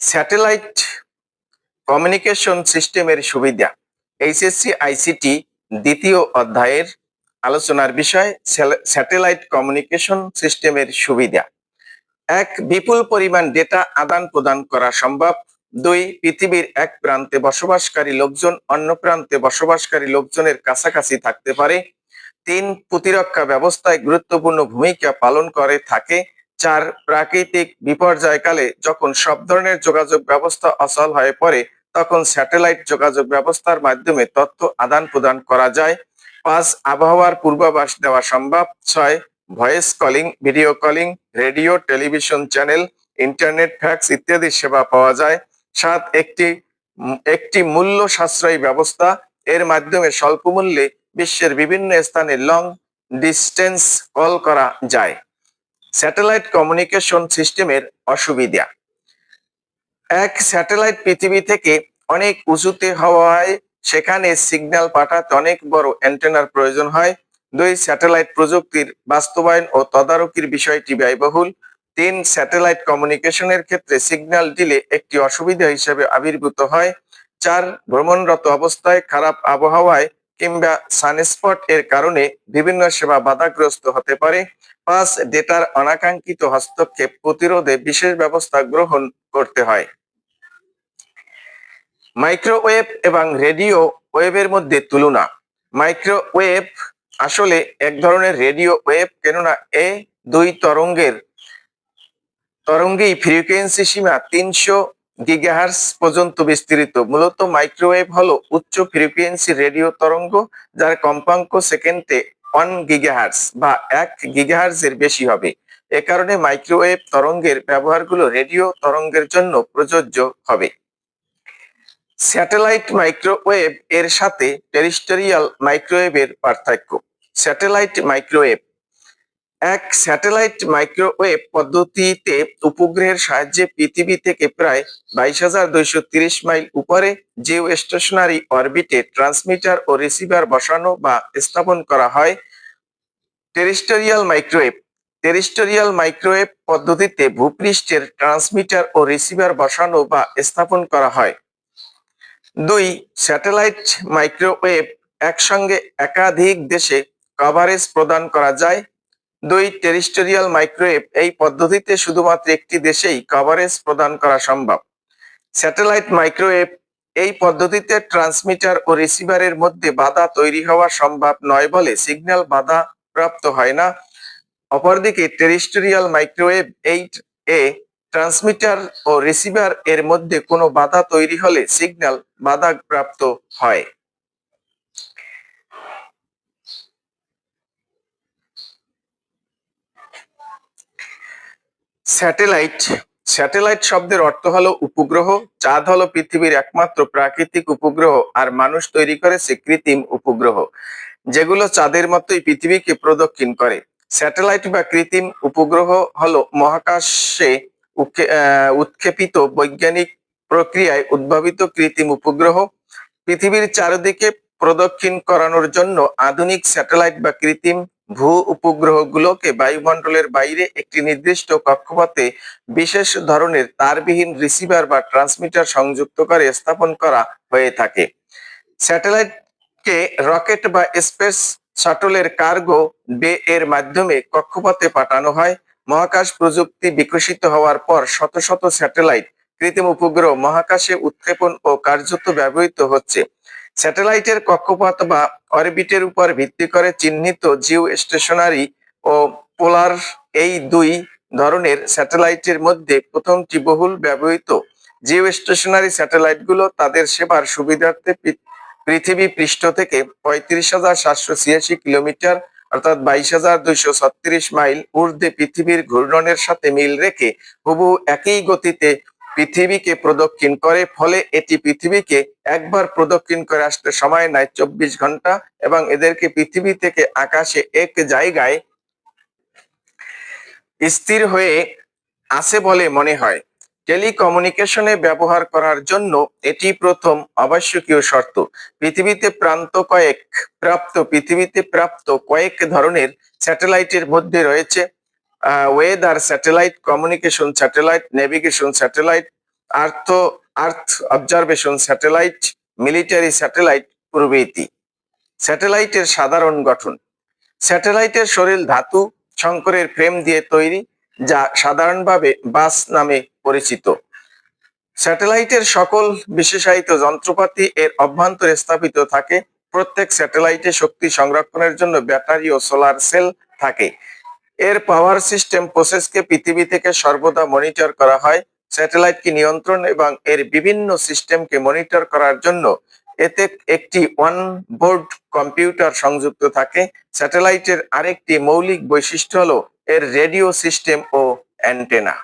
Satellite communication সিস্টেমের সুবিধা। HSC ICT দ্বিতীয় অধ্যায়ের আলোচনার বিষয় স্যাটেলাইট কমিউনিকেশন সিস্টেমের সুবিধা। এক, বিপুল পরিমাণ ডেটা আদান প্রদান করা সম্ভব। দুই, পৃথিবীর এক প্রান্তে বসবাসকারী লোকজন অন্য প্রান্তে বসবাসকারী লোকজনের কাছাকাছি থাকতে পারে। তিন, প্রতিরক্ষা ব্যবস্থায় গুরুত্বপূর্ণ ভূমিকা পালন করে থাকে। চার, প্রাকৃতিক বিপর্যয়কালে যখন সব ধরনের যোগাযোগ ব্যবস্থা অচল হয়ে পড়ে তখন স্যাটেলাইট যোগাযোগ ব্যবস্থার মাধ্যমে তথ্য আদান প্রদান করা যায়। পাঁচ, আবহাওয়ার পূর্বাভাস দেওয়া সম্ভব। ছয়, voice calling, video calling, radio, television channel, internet, fax ইত্যাদি সেবা পাওয়া যায়। সাত, একটি মূল্য সাশ্রয়ী ব্যবস্থা। এর মাধ্যমে স্বল্প মূল্যে বিশ্বের বিভিন্ন স্থানে লং ডিস্টেন্স কল করা যায়। স্যাটেলাইট কমিউনিকেশন সিস্টেমের অসুবিধা। এক, স্যাটেলাইট পৃথিবী থেকে অনেক উঁচুতে হওয়ায় সেখানে সিগন্যাল পাঠাতে অনেক বড় অ্যান্টেনার প্রয়োজন হয়। দুই, স্যাটেলাইট প্রযুক্তির বাস্তবায়ন ও তদারকির বিষয়টি ব্যয়বহুল। তিন, স্যাটেলাইট কমিউনিকেশনের ক্ষেত্রে সিগন্যাল ডিলে একটি অসুবিধা হিসেবে আবির্ভূত হয়। চার, ভ্রমণরত অবস্থায় খারাপ আবহাওয়ায় কিংবা সানস্পট এর কারণে বিভিন্ন সেবা বাধাগ্রস্ত হতে পারে। পাঁচ, ডেটার অনাকাঙ্ক্ষিত হস্তক্ষেপ প্রতিরোধে বিশেষ ব্যবস্থা গ্রহণ করতে হয়। মাইক্রোওয়েভ এবং রেডিও ওয়েভের মধ্যে তুলনা। মাইক্রোওয়েভ আসলে এক ধরনের রেডিও ওয়েভ, কেননা দুই তরঙ্গেই ফ্রিকোয়েন্সি সীমা 300 গিগাহার্টজ পর্যন্ত বিস্তৃত। মূলত মাইক্রোওয়েভ হলো উচ্চ ফ্রিকোয়েন্সি রেডিও তরঙ্গ যার কম্পাঙ্ক সেকেন্ডে 1 গিগাহার্টজ বা 1 গিগাহার্টজ এর বেশি হবে। এ কারণে মাইক্রোওয়েভ তরঙ্গের ব্যবহারগুলো রেডিও তরঙ্গের জন্য প্রযোজ্য হবে। স্যাটেলাইট মাইক্রোওয়েভ এর সাথে টেরিস্টেরিয়াল মাইক্রোওয়েভের পার্থক্য। Satellite microwave. এক, স্যাটেলাইট মাইক্রোওয়েভ পদ্ধতিতে উপগ্রহের সাহায্যে পৃথিবী থেকে প্রায় 2230 মাইল উপরে জিও স্টেশনারি অরবিটে ট্রান্সমিটার ও রিসিভার বসানো বা স্থাপন করা হয়। টেরিস্টেরিয়াল মাইক্রোওয়েভ। টেরিস্টেরিয়াল মাইক্রোওয়েভ পদ্ধতিতে ভূপৃষ্ঠের ট্রান্সমিটার ও রিসিভার বসানো বা স্থাপন করা হয়। দুই, স্যাটেলাইট মাইক্রোওয়েভ একসঙ্গে একাধিক দেশে কভারেজ প্রদান করা যায়। দুই, টেরিস্টেরিয়াল মাইক্রোওয়েভ এই পদ্ধতিতে শুধুমাত্র একটি দেশেই কভারেজ প্রদান করা সম্ভব। স্যাটেলাইট মাইক্রোওয়েভ এই পদ্ধতিতে ট্রান্সমিটার ও রিসিভারের মধ্যে বাধা তৈরি হওয়া সম্ভব নয় বলে সিগন্যাল বাধা প্রাপ্ত হয় না। অপরদিকে টেরিস্টেরিয়াল মাইক্রোওয়েভ এ ট্রান্সমিটার ও রিসিভার এর মধ্যে কোনো বাধা তৈরি হলে সিগন্যাল বাধাপ্রাপ্ত হয়। স্যাটেলাইট শব্দের অর্থ হলো উপগ্রহ। চাঁদ হলো পৃথিবীর একমাত্র প্রাকৃতিক উপগ্রহ, আর মানুষ তৈরি করেছে কৃত্রিম উপগ্রহ যেগুলো চাঁদের মতোই পৃথিবীকে প্রদক্ষিণ করে। স্যাটেলাইট বা কৃত্রিম উপগ্রহ হলো মহাকাশে উৎক্ষেপিত বৈজ্ঞানিক প্রক্রিয়ায় উদ্ভাবিত কৃত্রিম উপগ্রহ। পৃথিবীর চারিদিকে প্রদক্ষিণ করানোর জন্য আধুনিক স্যাটেলাইট বা কৃত্রিম ভূ উপগ্রহগুলোকে বায়ুমণ্ডলের বাইরে একটি নির্দিষ্ট কক্ষপথে বিশেষ ধরনের তারবিহীন রিসিভার বা ট্রান্সমিটার সংযুক্ত করে স্থাপন করা হয়ে থাকে। স্যাটেলাইটকে রকেট বা স্পেস শাটলের কার্গো বে এর মাধ্যমে কক্ষপথে পাঠানো হয়। মহাকাশ প্রযুক্তি বিকশিত হওয়ার পর শত শত স্যাটেলাইট কৃত্রিম উপগ্রহ মহাকাশে উৎক্ষেপণ ও কার্যত ব্যবহৃত হচ্ছে। স্যাটেলাইটের কক্ষপথ বা অরবিটের উপর ভিত্তি করে চিহ্নিত জিও স্টেশনারি ও পোলার এই দুই ধরনের স্যাটেলাইটের মধ্যে প্রথমটি বহুল ব্যবহৃত। জিও স্টেশনারি স্যাটেলাইটগুলো তাদের সেবার সুবিধার্থে পৃথিবী পৃষ্ঠ থেকে 35,786 কিলোমিটার অর্থাৎ 22,236 মাইল ঊর্ধ্বে পৃথিবীর ঘূর্ণনের সাথে মিল রেখে হুবহু একই গতিতে পৃথিবীকে প্রদক্ষিণ করে। ফলে এটি পৃথিবীকে একবার প্রদক্ষিণ করে আসতে সময় নেয় 24 ঘন্টা এবং এদেরকে পৃথিবী থেকে আকাশে এক জায়গায় স্থির হয়ে আছে বলে মনে হয়। টেলিকমিউনিকেশনে ব্যবহার করার জন্য এটি প্রথম আবশ্যকীয় শর্ত। পৃথিবীতে প্রাপ্ত কয়েক ধরনের স্যাটেলাইটের মধ্যে রয়েছে weather satellite, communication satellite, navigation satellite, earth observation satellite, military satellite প্রভৃতি। স্যাটেলাইটের সাধারণ গঠন। স্যাটেলাইটের শরীর ধাতু সংকরের ফ্রেম দিয়ে তৈরি, যা সাধারণভাবে বাস নামে পরিচিত। স্যাটেলাইটের সকল বিশেষায়িত যন্ত্রপাতি এর অভ্যন্তরে স্থাপিত থাকে। প্রত্যেক স্যাটেলাইটে শক্তি সংরক্ষণের জন্য ব্যাটারি ও সোলার সেল থাকে। এর পাওয়ার সিস্টেম প্রসেসকে পৃথিবী থেকে সর্বদা মনিটর করা হয়। স্যাটেলাইটকে নিয়ন্ত্রণ এবং এর বিভিন্ন সিস্টেমকে মনিটর করার জন্য এতে একটি অনবোর্ড কম্পিউটার সংযুক্ত থাকে। স্যাটেলাইটের আরেকটি মৌলিক বৈশিষ্ট্য হলো এর রেডিও সিস্টেম ও অ্যান্টেনা।